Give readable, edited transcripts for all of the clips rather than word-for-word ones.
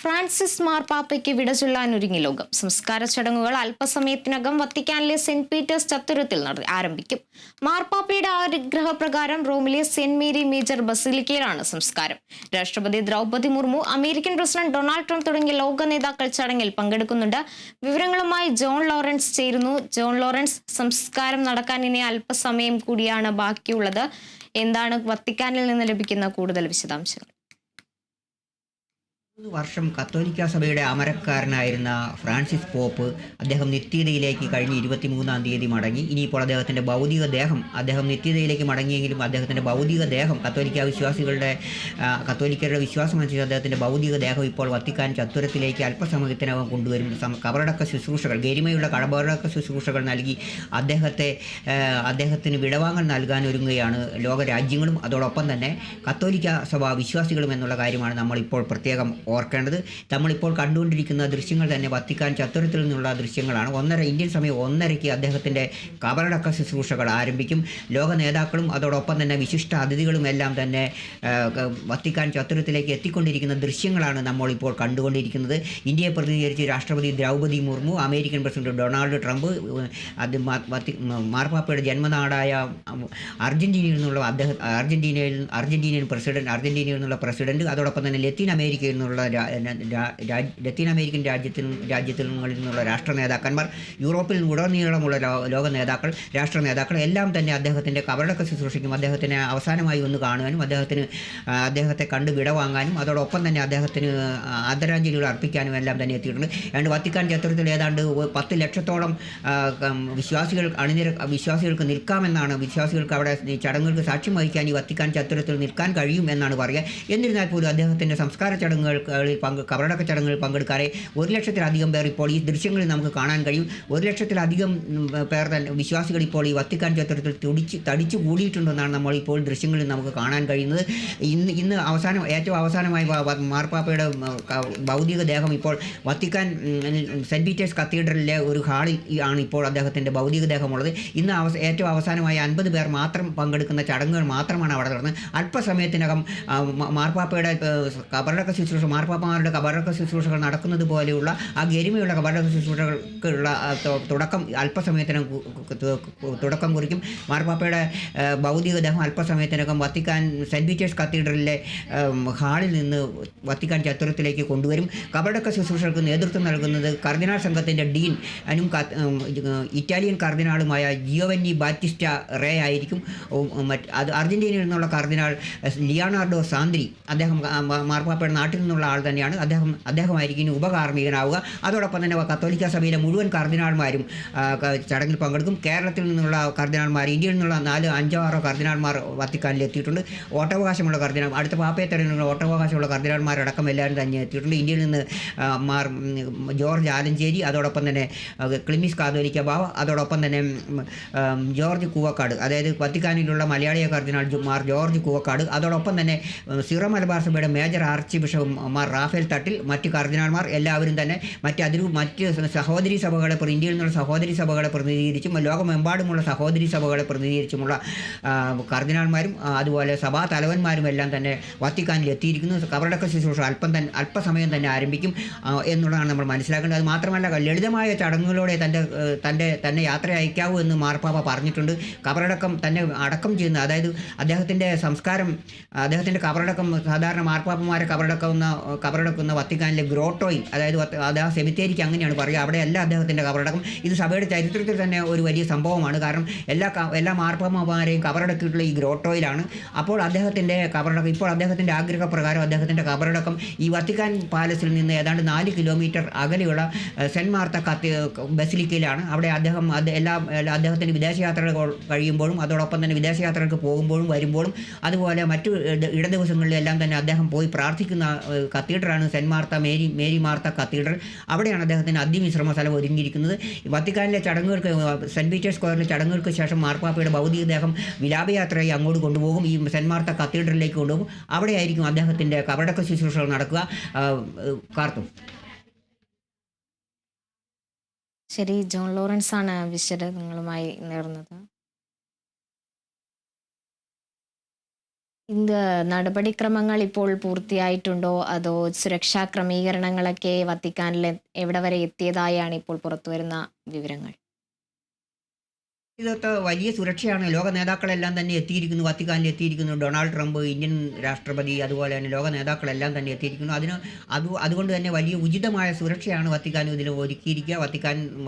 Francis മാർപ്പാപ്പയ്ക്ക് വിട ചൊല്ലാനൊരുങ്ങി ലോകം. സംസ്കാര ചടങ്ങുകൾ അല്പസമയത്തിനകം വത്തിക്കാനിലെ സെന്റ് പീറ്റേഴ്സ് ചത്തുരത്തിൽ ആരംഭിക്കും. മാർപ്പാപ്പയുടെ ആഗ്രഹപ്രകാരം റോമിലെ സെന്റ് മേരി മേജർ ബസിലിക്കയിലാണ് സംസ്കാരം. രാഷ്ട്രപതി Droupadi Murmu, American president Donald Trump തുടങ്ങിയ ലോക നേതാക്കൾ ചടങ്ങിൽ പങ്കെടുക്കുന്നുണ്ട്. വിവരങ്ങളുമായി ജോൺ ലോറൻസ് ചേരുന്നു. ജോൺ ലോറൻസ്, സംസ്കാരം നടക്കാൻ ഇനി അല്പസമയം കൂടിയാണ് ബാക്കിയുള്ളത്. എന്താണ് വത്തിക്കാനിൽ നിന്ന് ലഭിക്കുന്ന കൂടുതൽ വിശദാംശങ്ങൾ? 3 വർഷം കത്തോലിക്ക സഭയുടെ അമരക്കാരനായിരുന്ന ഫ്രാൻസിസ് പോപ്പ് അദ്ദേഹം നിത്യതയിലേക്ക് കഴിഞ്ഞ 23-ാം തീയതി മടങ്ങി. ഇനിയിപ്പോൾ അദ്ദേഹത്തിൻ്റെ ഭൗതിക ദേഹം, അദ്ദേഹം നിത്യതയിലേക്ക് മടങ്ങിയെങ്കിലും അദ്ദേഹത്തിൻ്റെ ഭൗതിക ദേഹം കത്തോലിക്കരുടെ വിശ്വാസം അനുസരിച്ച് അദ്ദേഹത്തിൻ്റെ ഭൗതിക ദേഹം ഇപ്പോൾ വത്തിക്കാൻ ചത്തുരത്തിലേക്ക് അല്പസമയത്തിനകം കൊണ്ടുവരും. കബറടക്ക ശുശ്രൂഷകൾ, ഗരിമയുള്ള കബറടക്ക ശുശ്രൂഷകൾ നൽകി അദ്ദേഹത്തിന് വിടവാങ്ങൽ നൽകാനൊരുങ്ങുകയാണ് ലോകരാജ്യങ്ങളും അതോടൊപ്പം തന്നെ കത്തോലിക്ക സഭ വിശ്വാസികളും എന്നുള്ള കാര്യമാണ് നമ്മളിപ്പോൾ പ്രത്യേകം ഓർക്കേണ്ടത്. നമ്മളിപ്പോൾ കണ്ടുകൊണ്ടിരിക്കുന്ന ദൃശ്യങ്ങൾ തന്നെ വത്തിക്കാൻ ചത്തുരത്തിൽ നിന്നുള്ള ദൃശ്യങ്ങളാണ്. ഇന്ത്യൻ സമയം 1:30 അദ്ദേഹത്തിൻ്റെ കബറടക്ക ശുശ്രൂഷകൾ ആരംഭിക്കും. ലോക നേതാക്കളും അതോടൊപ്പം തന്നെ വിശിഷ്ട അതിഥികളും എല്ലാം തന്നെ വത്തിക്കാൻ ചത്തുരത്തിലേക്ക് എത്തിക്കൊണ്ടിരിക്കുന്ന ദൃശ്യങ്ങളാണ് നമ്മളിപ്പോൾ കണ്ടുകൊണ്ടിരിക്കുന്നത്. ഇന്ത്യയെ പ്രതിനിധീകരിച്ച് രാഷ്ട്രപതി Droupadi Murmu, American president Donald Trump, മാർപ്പാപ്പയുടെ ജന്മനാടായ അർജന്റീനയിൽ നിന്നുള്ള പ്രസിഡന്റ്, അതോടൊപ്പം തന്നെ ലത്തീൻ അമേരിക്കൻ രാജ്യങ്ങളിൽ നിന്നുള്ള രാഷ്ട്ര നേതാക്കന്മാർ, യൂറോപ്പിൽ ഉടനീളമുള്ള ലോക നേതാക്കൾ, രാഷ്ട്ര നേതാക്കൾ എല്ലാം തന്നെ അദ്ദേഹത്തിൻ്റെ കബറടക്ക ശുശ്രൂഷയ്ക്കും അദ്ദേഹത്തിന് അവസാനമായി ഒന്ന് കാണുവാനും അദ്ദേഹത്തെ കണ്ട് വിടവാങ്ങാനും അതോടൊപ്പം തന്നെ അദ്ദേഹത്തിന് ആദരാഞ്ജലികൾ അർപ്പിക്കാനും എല്ലാം തന്നെ എത്തിയിട്ടുണ്ട്. ഏതാണ്ട് വത്തിക്കാൻ ചത്തുരത്തിൽ ഏതാണ്ട് 10 ലക്ഷത്തോളം വിശ്വാസികൾക്ക് നിൽക്കാമെന്നാണ്, വിശ്വാസികൾക്ക് അവിടെ ചടങ്ങുകൾക്ക് സാക്ഷ്യം വഹിക്കാൻ ഈ വത്തിക്കാൻ ചത്തുരത്തിൽ നിൽക്കാൻ കഴിയും എന്നാണ് പറയുക. എന്നിരുന്നാൽ പോലും അദ്ദേഹത്തിൻ്റെ സംസ്കാര ചടങ്ങുകളിൽ കബറടക്ക ചടങ്ങുകളിൽ പങ്കെടുക്കാതെ 1 ലക്ഷത്തിലധികം പേർ ഇപ്പോൾ ഈ ദൃശ്യങ്ങളിൽ നമുക്ക് കാണാൻ കഴിയും. 1 ലക്ഷത്തിലധികം പേർ തന്നെ വിശ്വാസികൾ ഇപ്പോൾ ഈ വത്തിക്കാൻ ചത്തുരത്തിൽ തടിച്ചു കൂടിയിട്ടുണ്ടെന്നാണ് നമ്മൾ ഇപ്പോൾ ദൃശ്യങ്ങളിൽ നമുക്ക് കാണാൻ കഴിയുന്നത്. ഇന്ന് ഏറ്റവും അവസാനമായി മാർപ്പാപ്പയുടെ ഭൗതിക ദേഹം ഇപ്പോൾ വത്തിക്കാൻ സെന്റ് പീറ്റേഴ്സ് കത്തീഡ്രലിലെ ഒരു ഹാളിൽ ആണ് ഇപ്പോൾ അദ്ദേഹത്തിൻ്റെ ഭൗതിക ദേഹമുള്ളത്. ഇന്ന് ഏറ്റവും അവസാനമായി 50 പേർ മാത്രം പങ്കെടുക്കുന്ന ചടങ്ങുകൾ മാത്രമാണ് അവിടെ നടന്നത്. അല്പസമയത്തിനകം മാർപ്പാപ്പയുടെ മാർപ്പാപ്പമാരുടെ കബറടക്ക ശുശ്രൂഷകൾ നടക്കുന്നത് പോലെയുള്ള ആ ഗരിമയുള്ള കബറടക്ക ശുശ്രൂഷകൾക്കുള്ള അല്പസമയത്തിനകം തുടക്കം കുറിക്കും. മാർപ്പാപ്പയുടെ ഭൗതികദേഹം അല്പസമയത്തിനകം വത്തിക്കാൻ സെന്റ് പീറ്റേഴ്സ് കത്തീഡ്രലിലെ ഹാളിൽ നിന്ന് വത്തിക്കാൻ ചത്തുരത്തിലേക്ക് കൊണ്ടുവരും. കബറടക്ക ശുശ്രൂഷകൾക്ക് നേതൃത്വം നൽകുന്നത് കർദിനാൾ സംഘത്തിൻ്റെ ഡീൻ ഇറ്റാലിയൻ കർദിനാളുമായ ജിയോവന്നി ബാറ്റിസ്റ്റ റേ ആയിരിക്കും. അർജന്റീനയിൽ നിന്നുള്ള കർദിനാൾ ലിയോണാർഡോ സാന്ദ്രി, അദ്ദേഹം മാർപ്പാപ്പയുടെ നാട്ടിൽ നിന്നുള്ള ആൾ തന്നെയാണ്. അദ്ദേഹമായിരിക്കും ഉപകാർമ്മികനാവുക. അതോടൊപ്പം തന്നെ കത്തോലിക്ക സഭയിലെ മുഴുവൻ കർദിനാൾമാരും ചടങ്ങിൽ പങ്കെടുക്കും. കേരളത്തിൽ നിന്നുള്ള കർദിനാൾമാർ, ഇന്ത്യയിൽ നിന്നുള്ള 4, 5, 6 കർദിനാൾമാർ വത്തിക്കാനിൽ എത്തിയിട്ടുണ്ട്. വോട്ടവകാശമുള്ള അടുത്ത പാപ്പയെ തെരഞ്ഞെടുക്കുന്ന വോട്ടവകാശമുള്ള കർദിനാൾമാരടക്കം എല്ലാവരും തന്നെ എത്തിയിട്ടുണ്ട്. ഇന്ത്യയിൽ നിന്ന് ജോർജ് ആലഞ്ചേരി, അതോടൊപ്പം തന്നെ ക്ലിമിസ് കാതോലിക്ക ബാവ, അതോടൊപ്പം തന്നെ ജോർജ് കൂവക്കാട്, അതായത് വത്തിക്കാനിലുള്ള മലയാളിയ കർദിനാൾ ജോർജ് കൂവക്കാട്, അതോടൊപ്പം തന്നെ സിറോ മലബാർ സഭയുടെ major arch bishop Raphael Thattil, മറ്റ് കർദിനാൾമാർ എല്ലാവരും തന്നെ മറ്റ് സഹോദരി സഭകളെ, ഇന്ത്യയിൽ നിന്നുള്ള സഹോദരി സഭകളെ പ്രതിനിധീകരിച്ചും ലോകമെമ്പാടുമുള്ള സഹോദരി സഭകളെ പ്രതിനിധീകരിച്ചുമുള്ള കർദിനാൾമാരും അതുപോലെ സഭാ തലവന്മാരും എല്ലാം തന്നെ വത്തിക്കാനിൽ എത്തിയിരിക്കുന്നു. കബറടക്ക ശുശ്രൂഷ അല്പസമയം തന്നെ ആരംഭിക്കും എന്നുള്ളതാണ് നമ്മൾ മനസ്സിലാക്കേണ്ടത്. അത് മാത്രമല്ല, ലളിതമായ ചടങ്ങുകളോടെ തന്നെ യാത്ര അയക്കാവൂ എന്ന് മാർപ്പാപ്പ പറഞ്ഞിട്ടുണ്ട്. കബറടക്കം തന്നെ അടക്കം ചെയ്യുന്ന, അതായത് അദ്ദേഹത്തിൻ്റെ സംസ്കാരം, അദ്ദേഹത്തിൻ്റെ കബറടക്കം സാധാരണ മാർപ്പാപ്പമാരെ കബറടക്കുന്ന വത്തിക്കാനിലെ ഗ്രോട്ടോയിൽ, അതായത് ആ സെമിത്തേരിക്ക് അങ്ങനെയാണ് പറയുക, അവിടെയല്ല അദ്ദേഹത്തിൻ്റെ കബറടക്കം. ഇത് സഭയുടെ ചരിത്രത്തിൽ തന്നെ ഒരു വലിയ സംഭവമാണ്. കാരണം എല്ലാ മാർപ്പാപ്പമാരെയും കബറടക്കിയിട്ടുള്ള ഈ ഗ്രോട്ടോയിലാണ്. അപ്പോൾ അദ്ദേഹത്തിൻ്റെ കബറടക്കം, ഇപ്പോൾ അദ്ദേഹത്തിൻ്റെ ആഗ്രഹപ്രകാരം അദ്ദേഹത്തിൻ്റെ കബറടക്കം ഈ വത്തിക്കാൻ പാലസിൽ നിന്ന് ഏതാണ്ട് 4 കിലോമീറ്റർ അകലെയുള്ള സെൻറ്റ് മാർത്ത ബസിലിക്കയിലാണ്. അവിടെ അദ്ദേഹത്തിൻ്റെ വിദേശയാത്രകൾ കഴിയുമ്പോഴും അതോടൊപ്പം തന്നെ വിദേശയാത്രകൾക്ക് പോകുമ്പോഴും വരുമ്പോഴും അതുപോലെ മറ്റു ദിവസങ്ങളിലെല്ലാം തന്നെ അദ്ദേഹം പോയി പ്രാർത്ഥിക്കുന്ന കത്തീഡ്രലാണ് മേരി മാർത്ത കത്തീഡ്രൽ. അവിടെയാണ് അദ്ദേഹത്തിന് അതിവിശ്രമ സ്ഥലം ഒരുങ്ങിയിരിക്കുന്നത്. വത്തിക്കാനിലെ ചടങ്ങുകൾക്ക്, സെൻറ്റ് പീറ്റേഴ്സ് സ്ക്വയറിലെ ചടങ്ങുകൾക്ക് ശേഷം മാർപ്പാപ്പയുടെ ഭൗതികദേഹം വിലാപയാത്രയായി അങ്ങോട്ട് കൊണ്ടുപോകും. ഈ സെൻറ്റ് മാർത്ത കത്തീഡ്രലിലേക്ക് കൊണ്ടുപോകും. അവിടെയായിരിക്കും അദ്ദേഹത്തിൻ്റെ കബറടക്ക ശുശ്രൂഷകൾ നടക്കുക. കാർത്തും. ശരി, ജോൺ ലോറൻസ് ആണ് വിശദങ്ങളുമായി നേർന്നത്. ഇത് നടപടിക്രമങ്ങൾ ഇപ്പോൾ പൂർത്തിയായിട്ടുണ്ടോ? അതോ സുരക്ഷാ ക്രമീകരണങ്ങളൊക്കെ വത്തിക്കാനിൽ എവിടെ വരെ എത്തിയതായാണ് ഇപ്പോൾ പുറത്തുവരുന്ന വിവരങ്ങൾ? ഇതൊക്കെ വലിയ സുരക്ഷയാണ്. ലോക നേതാക്കളെല്ലാം തന്നെ എത്തിയിരിക്കുന്നു. വത്തിക്കാനിൽ എത്തിയിരിക്കുന്നു. ഡൊണാൾഡ് ട്രംപ്, ഇന്ത്യൻ രാഷ്ട്രപതി, അതുപോലെ തന്നെ ലോക നേതാക്കളെല്ലാം തന്നെ എത്തിയിരിക്കുന്നു. അതുകൊണ്ട് തന്നെ വലിയ ഉചിതമായ സുരക്ഷയാണ് വത്തിക്കാനും ഇതിൽ ഒരുക്കിയിരിക്കുക.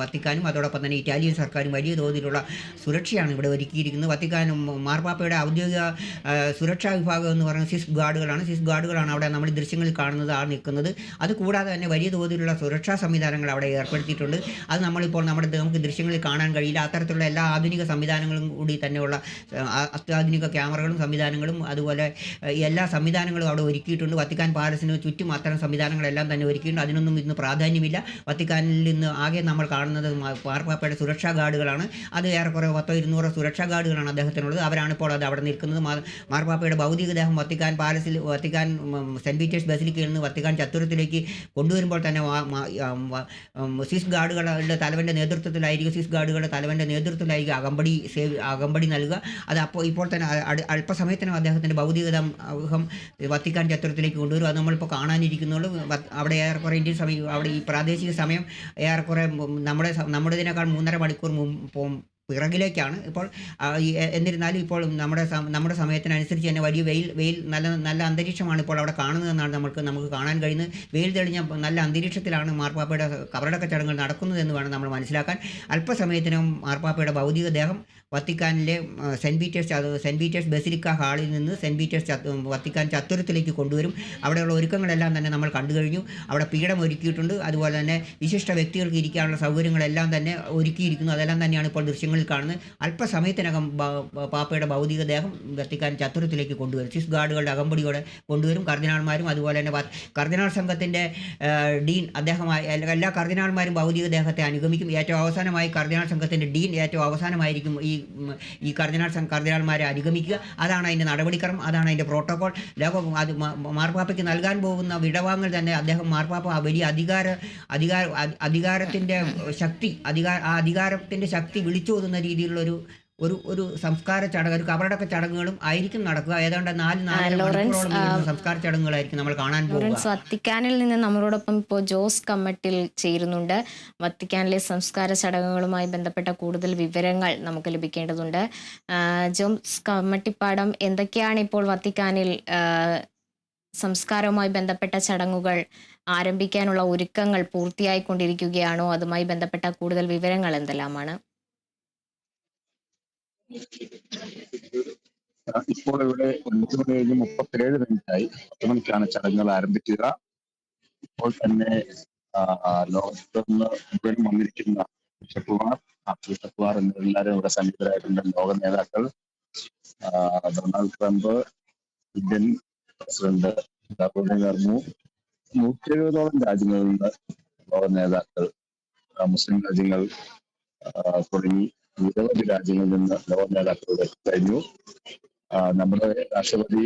വത്തിക്കാനും അതോടൊപ്പം തന്നെ ഇറ്റാലിയൻ സർക്കാരും വലിയ തോതിലുള്ള സുരക്ഷയാണ് ഇവിടെ ഒരുക്കിയിരിക്കുന്നത്. വത്തിക്കാനും മാർപ്പാപ്പയുടെ ഔദ്യോഗിക സുരക്ഷാ വിഭാഗം എന്ന് പറയുന്നത് സ്വിസ് ഗാർഡുകളാണ് അവിടെ നമ്മൾ ദൃശ്യങ്ങളിൽ കാണുന്നത് നിൽക്കുന്നത്. അതുകൂടാതെ തന്നെ വലിയ തോതിലുള്ള സുരക്ഷാ സംവിധാനങ്ങൾ അവിടെ ഏർപ്പെടുത്തിയിട്ടുണ്ട്. അത് നമ്മളിപ്പോൾ നമുക്ക് ദൃശ്യങ്ങളിൽ കാണാൻ കഴിയില്ല. അത്തരത്തിലുള്ള എല്ലാ ആധുനിക സംവിധാനങ്ങളും കൂടി തന്നെയുള്ള അത്യാധുനിക ക്യാമറകളും സംവിധാനങ്ങളും അതുപോലെ എല്ലാ സംവിധാനങ്ങളും അവിടെ ഒരുക്കിയിട്ടുണ്ട്. വത്തിക്കാൻ പാലസിന് ചുറ്റും അത്തരം സംവിധാനങ്ങളെല്ലാം തന്നെ ഒരുക്കിയിട്ടുണ്ട്. അതിനൊന്നും ഇന്ന് പ്രാധാന്യമില്ല. വത്തിക്കാനിൽ നിന്ന് ആകെ നമ്മൾ കാണുന്നത് മാർപ്പാപ്പയുടെ സുരക്ഷാ ഗാർഡുകളാണ്. അത് ഏറെക്കുറെ 100-200 സുരക്ഷാ ഗാർഡുകളാണ് അദ്ദേഹത്തിനുള്ളത്. അവരാണിപ്പോൾ അത് അവിടെ നിൽക്കുന്നത്. മാർപ്പാപ്പയുടെ ഭൗതികദേഹം വത്തിക്കാൻ സെൻറ്റ് പീറ്റേഴ്സ് ബസിലിക്കയിൽ നിന്ന് വത്തിക്കാൻ ചത്തുരത്തിലേക്ക് കൊണ്ടുവരുമ്പോൾ തന്നെ സ്വിസ് ഗാർഡുകളുടെ തലവൻ്റെ നേതൃത്വത്തിലായിരിക്കും അകമ്പടി നൽകുക. അത് ഇപ്പോൾ തന്നെ അല്പസമയത്തിനും അദ്ദേഹത്തിൻ്റെ ഭൗതികദേഹം വത്തിക്കാൻ ചത്തുരത്തിലേക്ക് കൊണ്ടുവരും. അത് നമ്മളിപ്പോൾ കാണാനിരിക്കുന്നുള്ളൂ. അവിടെ ഏറെക്കുറെ ഇന്ത്യൻ സമയം, അവിടെ ഈ പ്രാദേശിക സമയം ഏറെക്കുറെ നമ്മുടേതിനേക്കാൾ 3.5 മണിക്കൂർ പിറകിലേക്കാണ് ഇപ്പോൾ. എന്നിരുന്നാലും ഇപ്പോൾ നമ്മുടെ സമയത്തിനനുസരിച്ച് തന്നെ വലിയ വെയിൽ നല്ല അന്തരീക്ഷമാണ് ഇപ്പോൾ അവിടെ കാണുന്നതെന്നാണ് നമുക്ക് കാണാൻ കഴിയുന്നത്. വെയിൽ തെളിഞ്ഞ നല്ല അന്തരീക്ഷത്തിലാണ് മാർപ്പാപ്പയുടെ കബറടക്ക ചടങ്ങുകൾ നടക്കുന്നതെന്ന് വേണം നമ്മൾ മനസ്സിലാക്കാൻ. അല്പസമയത്തിനും മാർപ്പാപ്പയുടെ ഭൗതികദേഹം വത്തിക്കാനിലെ സെൻറ്റ് പീറ്റേഴ്സ് ബസിലിക്ക ഹാളിൽ നിന്ന് വത്തിക്കാൻ ചത്തുരത്തിലേക്ക് കൊണ്ടുവരും. അവിടെയുള്ള ഒരുക്കങ്ങളെല്ലാം തന്നെ നമ്മൾ കണ്ടു കഴിഞ്ഞു. അവിടെ പീഠം ഒരുക്കിയിട്ടുണ്ട്. അതുപോലെ തന്നെ വിശിഷ്ട വ്യക്തികൾക്ക് ഇരിക്കാനുള്ള സൗകര്യങ്ങളെല്ലാം തന്നെ ഒരുക്കിയിരിക്കുന്നു. അതെല്ലാം തന്നെയാണ് ഇപ്പോൾ ദൃശ്യങ്ങളിൽ കാണുന്നത്. അല്പസമയത്തിനകം പാപ്പയുടെ ഭൗതികദേഹം വത്തിക്കാൻ ചത്തുരത്തിലേക്ക് കൊണ്ടുവരും. സ്വിസ് ഗാർഡുകളുടെ അകമ്പടിയോടെ കൊണ്ടുവരും. കർദിനാൾമാരും അതുപോലെ തന്നെ കർദിനാൾ സംഘത്തിൻ്റെ ഡീൻ എല്ലാ കർദിനാൾമാരും ഭൗതികദേഹത്തെ അനുഗമിക്കും. ഏറ്റവും അവസാനമായി കർദിനാൾ സംഘത്തിൻ്റെ ഡീൻ ഏറ്റവും അവസാനമായിരിക്കും ഈ കർദിനാൾമാരെ അനുഗമിക്കുക. അതാണ് അതിൻ്റെ നടപടിക്രമം, അതാണ് അതിൻ്റെ പ്രോട്ടോകോൾ. അത് മാർപ്പാപ്പയ്ക്ക് നൽകാൻ പോകുന്ന വിടവാങ്ങൽ തന്നെ മാർപ്പാപ്പ വലിയ അധികാരത്തിൻ്റെ ശക്തി അധികാരത്തിൻ്റെ ശക്തി വിളിച്ചോതുന്ന രീതിയിലുള്ള ഒരു സംസ്കാര ചടങ്ങ്, ഒരു കബറടക്ക ചടങ്ങുകളും ആയിരിക്കും നടക്കുക. ഏതാണ്ട് 4 മണിക്കൂറോളം സംസ്കാര ചടങ്ങുകളായിരിക്കും നമ്മൾ കാണാൻ പോകുന്നത്. വത്തിക്കാനിൽ നിന്ന് നമ്മളോടൊപ്പം ഇപ്പോൾ ജോസ് കമ്മട്ടിൽ ചേരുന്നുണ്ട്. വത്തിക്കാനിലെ സംസ്കാര ചടങ്ങുകളുമായി ബന്ധപ്പെട്ട കൂടുതൽ വിവരങ്ങൾ നമുക്ക് ലഭിക്കേണ്ടതുണ്ട്. ജോസ് കമ്മട്ടിപ്പാടം, എന്തൊക്കെയാണ് ഇപ്പോൾ വത്തിക്കാനിൽ സംസ്കാരവുമായി ബന്ധപ്പെട്ട ചടങ്ങുകൾ ആരംഭിക്കാനുള്ള ഒരുക്കങ്ങൾ പൂർത്തിയായിക്കൊണ്ടിരിക്കുകയാണോ? അതുമായി ബന്ധപ്പെട്ട കൂടുതൽ വിവരങ്ങൾ എന്തെല്ലാമാണ്? ഇപ്പോൾ ഇവിടെ 9:37 10 മണിക്കാണ് ചടങ്ങുകൾ ആരംഭിക്കുക. ഇപ്പോൾ തന്നെ ലോകത്തുനിന്ന് മുഴുവൻ വന്നിരിക്കുന്ന ബിഷപ്പുമാർ എന്നിവരെല്ലാവരും ഇവിടെ സന്നിഹിതരായിട്ടുണ്ട്. ലോക നേതാക്കൾ, Donald Trump, Indian president Murmu, 170ഓളം രാജ്യങ്ങളിൽ നിന്ന് ലോക നേതാക്കൾ, മുസ്ലിം രാജ്യങ്ങൾ തുടങ്ങി നിരവധി രാജ്യങ്ങളിൽ നിന്ന് ലോക നേതാക്കളുടെ കഴിഞ്ഞു. നമ്മുടെ രാഷ്ട്രപതി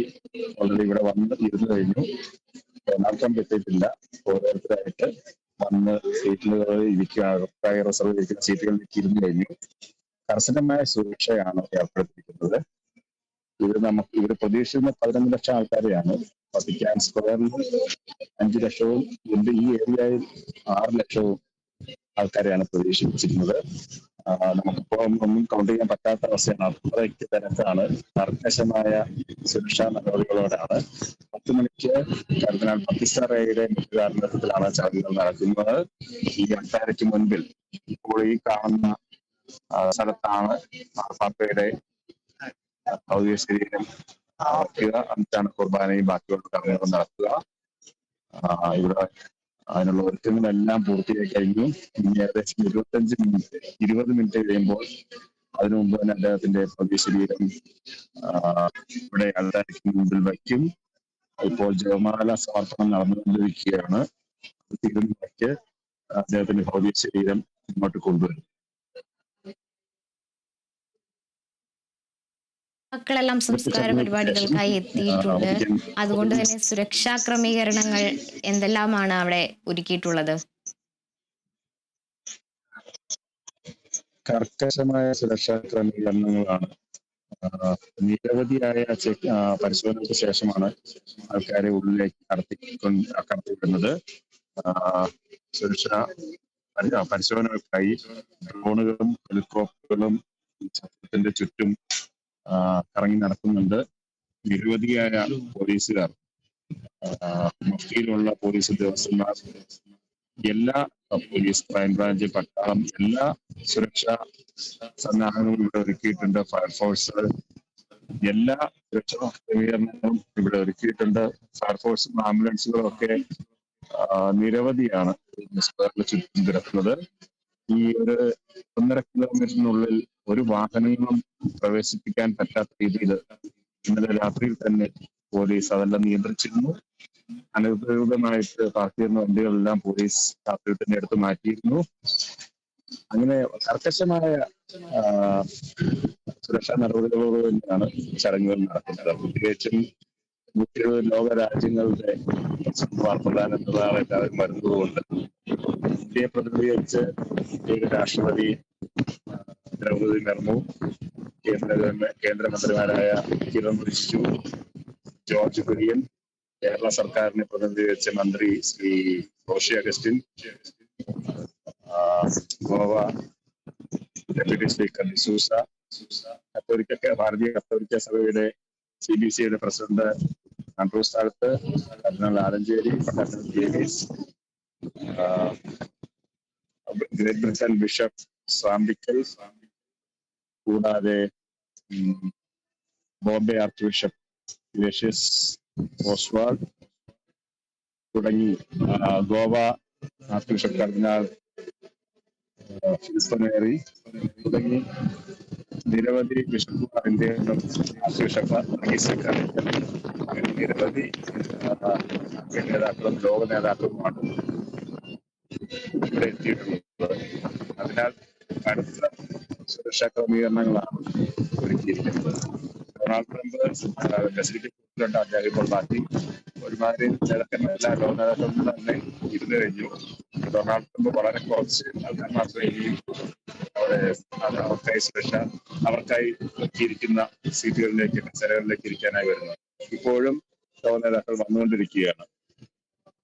ഓൾറെഡി ഇവിടെ ഇരുന്നു കഴിഞ്ഞു. ഡൊണാൾഡ് ട്രംപ് എത്തിയിട്ടില്ല. ഓരോരുത്തരായിട്ട് വന്ന് സീറ്റുകളിൽ റിസർവ് ചെയ്തിരിക്കുന്ന സീറ്റുകളിലേക്ക് ഇരുന്നു കഴിഞ്ഞു. കർശനമായ സുരക്ഷയാണ് ഏർപ്പെടുത്തിയിരിക്കുന്നത്. ഇവർ പ്രതീക്ഷിക്കുന്ന 11 ലക്ഷം ആൾക്കാരെയാണ്. വത്തിക്കാൻ സ്ക്വയറിൽ 5 ലക്ഷവും ഈ ഏരിയയിൽ 6 ലക്ഷവും ആൾക്കാരെയാണ് പ്രതീക്ഷിച്ചിരിക്കുന്നത്. നമുക്കിപ്പോൾ ഒന്നും കൗണ്ട് ചെയ്യാൻ പറ്റാത്ത അവസ്ഥയാണ്. അത്രയ്ക്ക് തിരക്കാണ്. കർക്കശമായ സുരക്ഷാ നടപടികളോടാണ് 10 മണിക്ക് കർദിനാൾ ബാറ്റിസ്റ്റ റേയുടെ മുഖ്യകാരണത്തിലാണ് ചടങ്ങുകൾ നടക്കുന്നത്. ഈ അൾത്താരയ്ക്ക് മുൻപിൽ ഇപ്പോൾ ഈ കാണുന്ന സ്ഥലത്താണ് മാർപ്പാപ്പയുടെ ഭൗതിക ശരീരം വയ്ക്കുക. എന്നിട്ടാണ് കുർബാനയും ബാക്കിയുള്ള ചടങ്ങുകൾ നടത്തുക. ഇവിടെ അതിനുള്ള ഒരുക്കങ്ങളെല്ലാം പൂർത്തിയായി കഴിഞ്ഞു. ഇനി ഏകദേശം 20 മിനിറ്റ് കഴിയുമ്പോൾ അതിനു മുമ്പ് തന്നെ അദ്ദേഹത്തിന്റെ ഭൗതിക ശരീരം ഇവിടെ അൾത്താരയ്ക്ക് മുമ്പിൽ വയ്ക്കും. ഇപ്പോൾ ജപമാല സമർപ്പണം നടന്നുകൊണ്ടിരിക്കുകയാണ്. തീരുന്നവയ്ക്ക് അദ്ദേഹത്തിന്റെ ഭൗതിക ശരീരം ഇങ്ങോട്ട് കൊണ്ടുവരും. മക്കളെല്ലാം സംസ്കാര പരിപാടികൾക്കായി എത്തിയിട്ടുണ്ട്. അതുകൊണ്ട് തന്നെ സുരക്ഷാ ക്രമീകരണങ്ങൾ എന്തെല്ലാമാണ് അവിടെ ഒരുക്കിയിട്ടുള്ളത്? കർക്കശമായ സുരക്ഷാ ക്രമീകരണങ്ങളാണ് നിരവധിയായ പരിശോധനയ്ക്ക് ശേഷമാണ് ആൾക്കാരെ ഉള്ളിലേക്ക് കടത്തിവിടുന്നത്. സുരക്ഷാ പരിശോധനകൾക്കായി ഡ്രോണുകളും ഹെലികോപ്റ്ററുകളും ചത്രത്തിന്റെ ചുറ്റും കറങ്ങി നടക്കുന്നുണ്ട്. നിരവധിയായ പോലീസുകാർ, മഫ്തിയിലുള്ള പോലീസ് ഉദ്യോഗസ്ഥന്മാർ, എല്ലാ പോലീസ്, ക്രൈംബ്രാഞ്ച്, പട്ടാളം, എല്ലാ സുരക്ഷാ സന്നാഹങ്ങളും ഇവിടെ ഒരുക്കിയിട്ടുണ്ട്. ഫയർഫോഴ്സ്, എല്ലാ സുരക്ഷാ ക്രമീകരണങ്ങളും ഇവിടെ ഒരുക്കിയിട്ടുണ്ട്. ഫയർഫോഴ്സും ആംബുലൻസുകളും ഒക്കെ നിരവധിയാണ് സ്ക്വയറിന് ചുറ്റും കിടക്കുന്നത്. ഈ ഒരു 1.5 കിലോമീറ്ററിനുള്ളിൽ ഒരു വാഹനങ്ങളും പ്രവേശിപ്പിക്കാൻ പറ്റാത്ത രീതിയിൽ ഇന്നലെ രാത്രിയിൽ തന്നെ പോലീസ് അതെല്ലാം നിയന്ത്രിച്ചിരുന്നു. അനധികൃതമായിട്ട് പാർക്ക് ചെയ്യുന്ന വണ്ടികളെല്ലാം പോലീസ് രാത്രിയിൽ തന്നെ എടുത്ത് മാറ്റിയിരുന്നു. അങ്ങനെ കർക്കശമായ സുരക്ഷാ നടപടികളോട് തന്നെയാണ് ചടങ്ങുകൾ നടക്കുന്നത്. പ്രത്യേകിച്ചും 170 ലോക രാജ്യങ്ങളുടെ വാർത്തദാനം എന്നതാണ് എല്ലാവരും വരുന്നതുകൊണ്ട് ഇന്ത്യയെ പ്രതിനിധീകരിച്ച് ഇന്ത്യയുടെ രാഷ്ട്രപതി ദ്രൗപദി മുർമു, കേന്ദ്രമന്ത്രിമാരായ കിരൺ റിജിജു, ജോർജ് കുര്യൻ, കേരള സർക്കാരിനെ പ്രതിനിധീകരിച്ച മന്ത്രി ശ്രീ റോഷി അഗസ്റ്റിൻ, ഗോവ ഡെപ്യൂട്ടി സ്പീക്കർ ഡിസൂസ, ഭാരതീയ കത്തോലിക്ക സഭയുടെ CBCയുടെ president Andrews Thazhath, cardinal Alencherry, cardinal Davis, great Britain bishop Srampickal, കൂടാതെ ബോംബെ ആർച്ച് ബിഷപ്പ് ഗ്രേഷ്യസ് ഓസ്വാൾഡ് തുടങ്ങി Goa archbishop cardinal Filipe Neri തുടങ്ങി നിരവധി ബിഷപ്പുമാർ, ഇന്ത്യയുടെ ആർച്ച് ബിഷപ്പ് അങ്ങനെ നിരവധി നേതാക്കളും ലോക നേതാക്കളുമാണ് ഇവിടെ എത്തിയിട്ടുള്ളത്. അതിനാൽ കടുത്ത സുരക്ഷാ ക്രമീകരണങ്ങളാണ് ഒരുക്കിയിരിക്കുന്നത്. ഡൊണാൾഡ് ട്രംപ് ഫെസിലിറ്റി അദ്ദേഹം ഇപ്പോൾ മാറ്റി. ഒരുമാതിരി നേതാക്കന്മാരെല്ലാ ലോക നേതാക്കളും തന്നെ ഇരുന്ന് കഴിഞ്ഞു. ഡൊണാൾഡ് ട്രംപ് വളരെ കുറച്ച് ആൾക്കാർ മാത്രമേ ഇനിയും അവർക്കായി സുരക്ഷ, അവർക്കായി ഒരുക്കിയിരിക്കുന്ന സീറ്റുകളിലേക്ക്, കസേരകളിലേക്ക് ഇരിക്കാനായി വരുന്നത്. ഇപ്പോഴും ലോക നേതാക്കൾ വന്നുകൊണ്ടിരിക്കുകയാണ്.